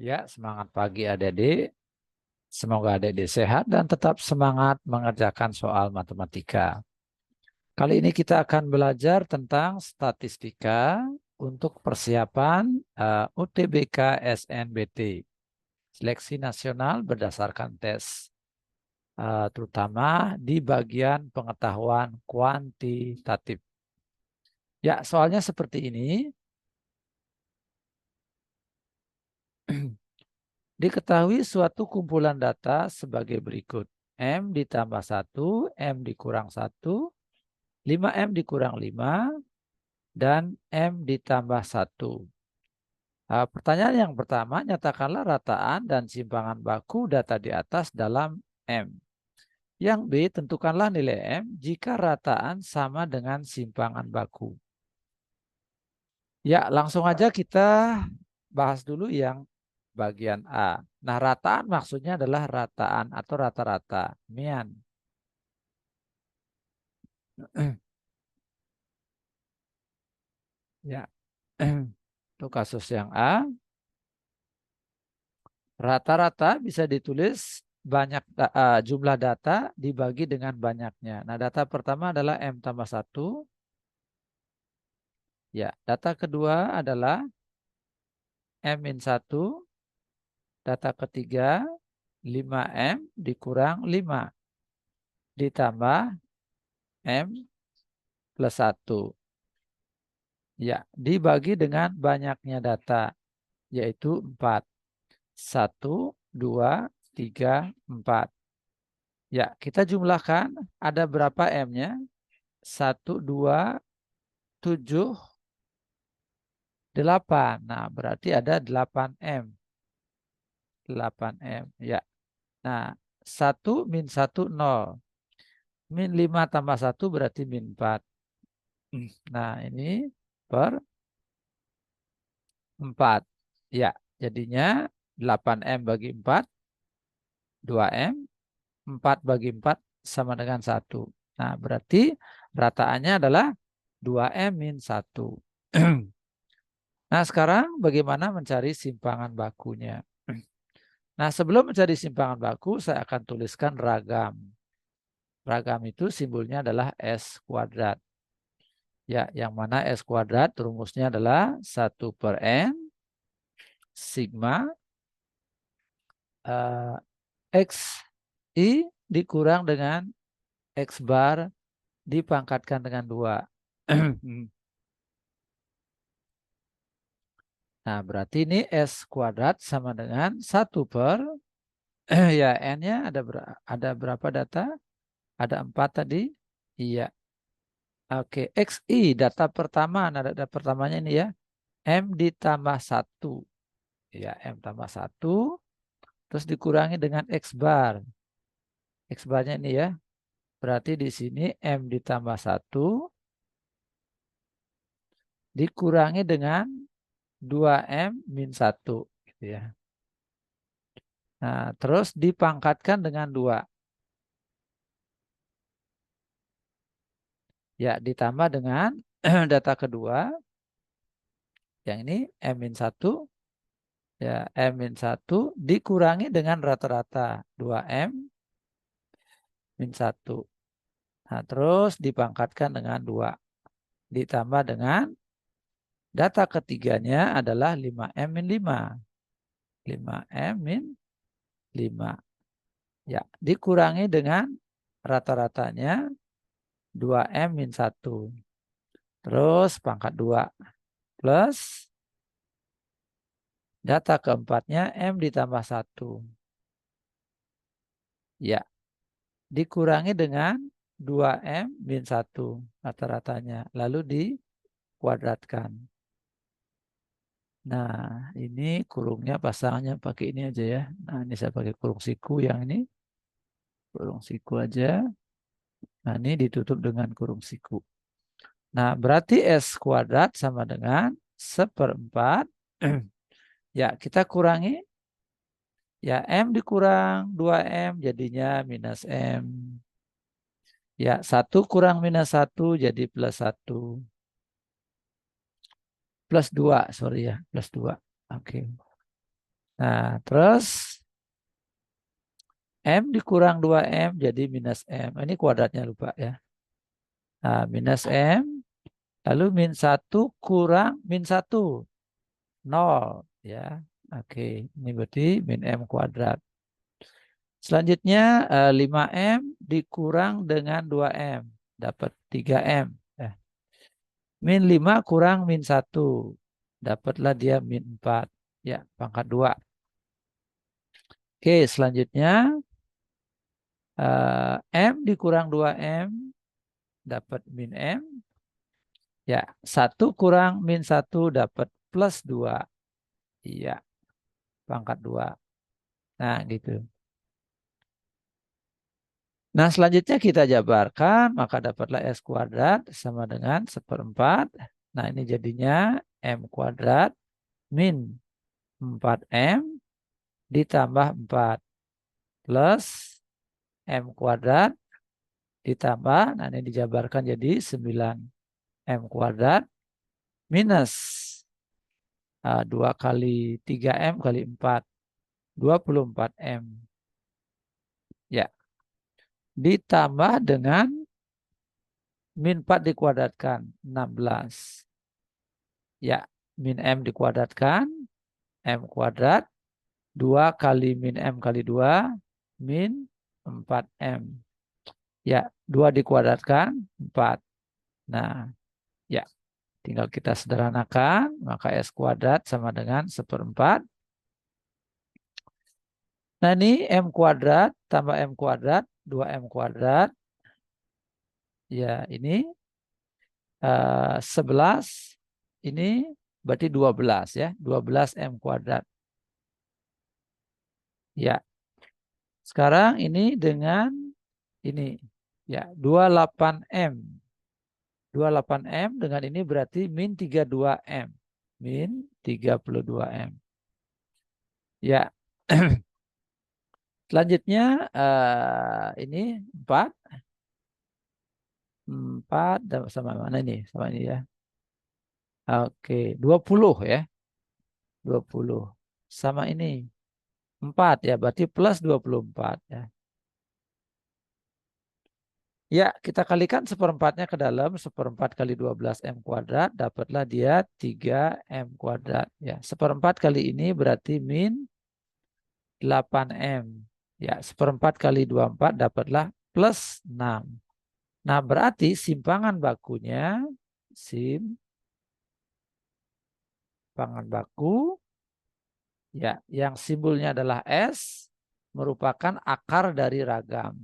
Ya, semangat pagi adik-adik. Semoga adik-adik sehat dan tetap semangat mengerjakan soal matematika. Kali ini kita akan belajar tentang statistika untuk persiapan UTBK SNBT. Seleksi nasional berdasarkan tes, terutama di bagian pengetahuan kuantitatif. Ya, soalnya seperti ini. Diketahui suatu kumpulan data sebagai berikut. M ditambah 1, M dikurang 1, 5M dikurang 5, dan M ditambah 1. Pertanyaan yang pertama, nyatakanlah rataan dan simpangan baku data di atas dalam M. Yang B, tentukanlah nilai M jika rataan sama dengan simpangan baku. Ya, langsung aja kita bahas dulu yang bagian A. Nah, rataan maksudnya adalah rataan atau rata-rata, mean. Ya, itu kasus yang A. Rata-rata bisa ditulis banyak jumlah data dibagi dengan banyaknya. Nah, data pertama adalah M tambah 1. Ya, data kedua adalah M-1. Data ketiga 5M dikurang 5 ditambah M plus 1. Ya, dibagi dengan banyaknya data, yaitu 4. 1, 2, 3, 4. Ya, kita jumlahkan ada berapa M-nya? 1, 2, 7, 8. Nah, berarti ada 8M. 8M, ya. Nah, 1 min 1, 0. Min 5 tambah 1 berarti min 4. Nah, ini per 4. Ya, jadinya 8M bagi 4, 2M. 4 bagi 4 sama dengan 1. Nah, berarti rataannya adalah 2M min 1. Nah, sekarang bagaimana mencari simpangan bakunya? Nah, sebelum mencari simpangan baku, saya akan tuliskan ragam. Ragam itu simbolnya adalah S kuadrat. Ya, yang mana S kuadrat rumusnya adalah 1 per N sigma X I dikurang dengan X bar dipangkatkan dengan 2. Nah, berarti ini S kuadrat sama dengan 1 per, ya N-nya ada berapa data? Ada 4 tadi. Iya. Oke, XI data pertama. Nah, data pertamanya ini ya. M ditambah 1. Ya, M tambah 1. Terus dikurangi dengan X bar. X barnya ini ya. Berarti di sini M ditambah 1. Dikurangi dengan 2M min 1. Gitu ya. Nah, terus dipangkatkan dengan 2. Ya, ditambah dengan data kedua. Yang ini M-1. Ya, M-1 dikurangi dengan rata-rata 2M min 1. Nah, terus dipangkatkan dengan 2. Ditambah dengan data ketiganya adalah 5M min 5. 5M min 5. Ya, dikurangi dengan rata-ratanya 2M min 1. Terus pangkat 2 plus data keempatnya M ditambah 1. Ya, dikurangi dengan 2M min 1 rata-ratanya. Lalu dikuadratkan. Nah, ini kurungnya pasangannya pakai ini aja ya. Nah, ini saya pakai kurung siku yang ini. Kurung siku aja. Nah, ini ditutup dengan kurung siku. Nah, berarti S kuadrat sama dengan 1/4. Ya, kita kurangi. Ya, M dikurang 2M jadinya minus M. Ya, 1 kurang minus 1 jadi plus 1. Plus 2, sorry ya. Plus 2. Oke. Nah, terus M dikurang 2M jadi minus M. Ini kuadratnya lupa ya. Nah, minus M. Lalu min 1 kurang min 1. 0. Ya. Oke. Ini berarti min M kuadrat. Selanjutnya 5M dikurang dengan 2M. Dapat 3M. Min 5 kurang min 1. Dapatlah dia min 4. Ya, pangkat 2. Oke, selanjutnya M dikurang 2M. Dapat min M. Ya, 1 kurang min 1 dapat plus 2. Iya, pangkat 2. Nah, gitu. Nah, selanjutnya kita jabarkan, maka dapatlah S kuadrat sama dengan 1/4. Nah, ini jadinya M kuadrat min 4M ditambah 4 plus M kuadrat ditambah, nah ini dijabarkan jadi 9M kuadrat minus 2 kali 3M kali 4, 24M. Ya, ditambah dengan min 4 dikuadratkan, 16. Ya, min M dikuadratkan, M kuadrat, 2 kali min M kali 2, min 4M. Ya, 2 dikuadratkan, 4. Nah, ya, tinggal kita sederhanakan, maka S kuadrat sama dengan 1/4. Nah, ini M kuadrat tambah M kuadrat, 2M kuadrat. Ya, ini 11, ini berarti 12 ya, 12M kuadrat. Ya, sekarang ini dengan ini, ya 28M. 28M dengan ini berarti min 32M. Min 32M. Ya, selanjutnya ini 4. 4 sama mana ini? Sama ini ya. Oke, 20 ya. 20. Sama ini. 4 ya, berarti plus 24 ya. Ya, kita kalikan 1/4-nya ke dalam. 1/4 kali 12M kuadrat. Dapatlah dia 3M kuadrat. Ya, 1/4 kali ini berarti min 8M. Ya, 1/4 kali 24 dapatlah plus 6. Nah, berarti simpangan bakunya, simpangan baku, ya, yang simbolnya adalah S, merupakan akar dari ragam.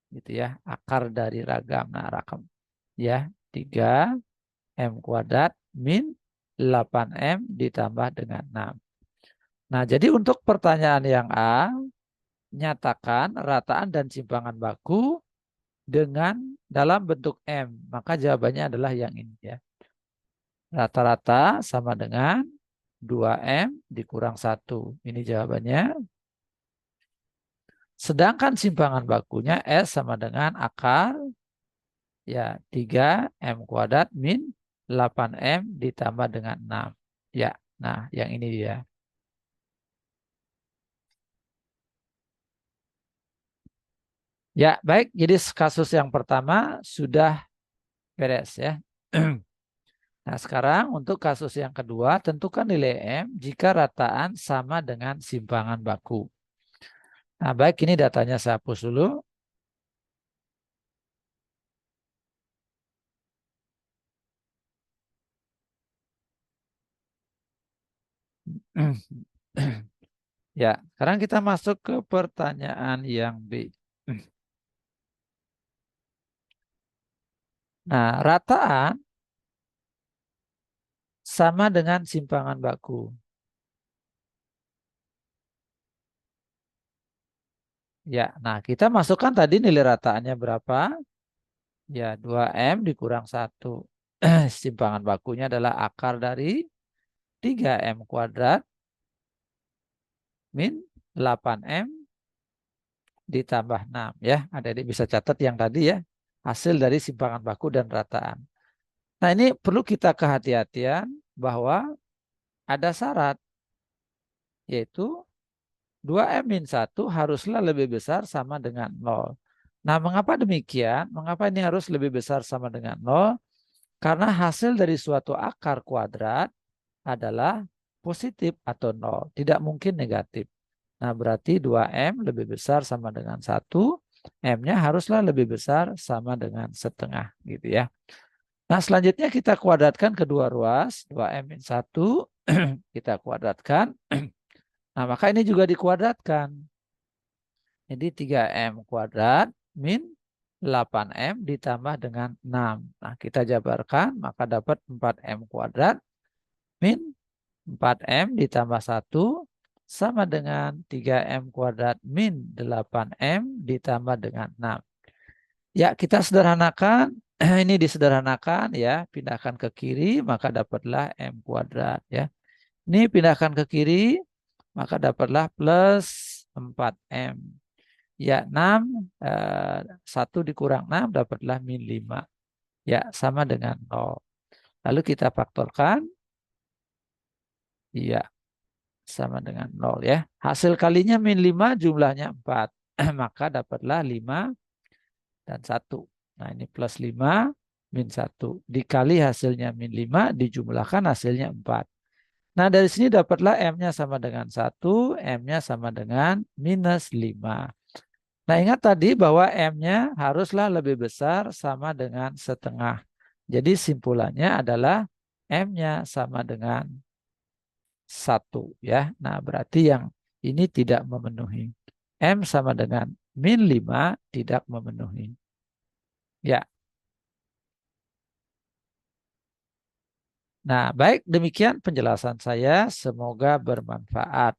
Gitu ya, akar dari ragam. Nah, ragam ya 3M kuadrat min 8M ditambah dengan 6. Nah, jadi untuk pertanyaan yang A, nyatakan rataan dan simpangan baku dengan dalam bentuk M. Maka jawabannya adalah yang ini ya. Rata-rata sama dengan 2M dikurang 1. Ini jawabannya. Sedangkan simpangan bakunya S sama dengan akar ya 3M kuadrat min 8M ditambah dengan 6. Ya, nah yang ini dia. Ya, baik. Jadi kasus yang pertama sudah beres ya. Nah, sekarang untuk kasus yang kedua, tentukan nilai M jika rataan sama dengan simpangan baku. Nah, baik, ini datanya saya hapus dulu. Ya, sekarang kita masuk ke pertanyaan yang B. Nah, rataan sama dengan simpangan baku. Ya, nah kita masukkan tadi nilai rataannya berapa? Ya, 2M dikurang 1. Simpangan bakunya adalah akar dari 3M kuadrat min 8M ditambah 6 ya. Adik-adik bisa catat yang tadi ya. Hasil dari simpangan baku dan rataan. Nah, ini perlu kita kehati-hatian bahwa ada syarat, yaitu 2M min 1 haruslah lebih besar sama dengan 0. Nah, mengapa demikian? Mengapa ini harus lebih besar sama dengan 0? Karena hasil dari suatu akar kuadrat adalah positif atau 0. Tidak mungkin negatif. Nah, berarti 2M lebih besar sama dengan 1. M-nya haruslah lebih besar sama dengan setengah. Gitu ya. Nah, selanjutnya kita kuadratkan kedua ruas. 2M min 1 kita kuadratkan. Nah, maka ini juga dikuadratkan. Jadi 3M kuadrat min 8M ditambah dengan 6. Nah, kita jabarkan, maka dapat 4M kuadrat min 4M ditambah 1 sama dengan 3M kuadrat min 8M ditambah dengan 6. Ya, kita sederhanakan. Ini disederhanakan ya, pindahkan ke kiri, maka dapatlah M kuadrat ya. Ini pindahkan ke kiri, maka dapatlah plus 4M. Ya, 6, 1 dikurang 6 dapatlah min 5. Ya, sama dengan 0. Lalu kita faktorkan. Iya, sama dengan 0 ya. Hasil kalinya min 5 jumlahnya 4. Maka dapatlah 5 dan 1. Nah, ini plus 5 min 1. Dikali hasilnya min 5 dijumlahkan hasilnya 4. Nah, dari sini dapatlah M-nya sama dengan 1, M-nya sama dengan minus 5. Nah, ingat tadi bahwa M-nya haruslah lebih besar sama dengan setengah. Jadi simpulannya adalah M-nya sama dengan 1 ya. Nah, berarti yang ini tidak memenuhi. M sama dengan min 5 tidak memenuhi. Ya. Nah, baik demikian penjelasan saya. Semoga bermanfaat.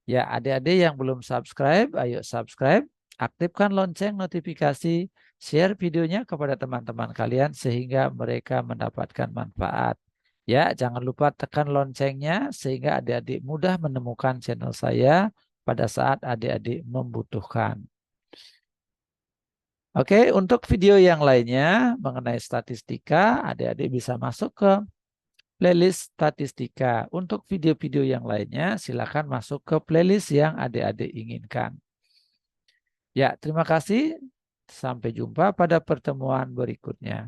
Ya, adik-adik yang belum subscribe, ayo subscribe. Aktifkan lonceng notifikasi, share videonya kepada teman-teman kalian sehingga mereka mendapatkan manfaat. Ya, jangan lupa tekan loncengnya sehingga adik-adik mudah menemukan channel saya pada saat adik-adik membutuhkan. Oke, untuk video yang lainnya mengenai statistika, adik-adik bisa masuk ke playlist statistika. Untuk video-video yang lainnya, silakan masuk ke playlist yang adik-adik inginkan. Ya, terima kasih. Sampai jumpa pada pertemuan berikutnya.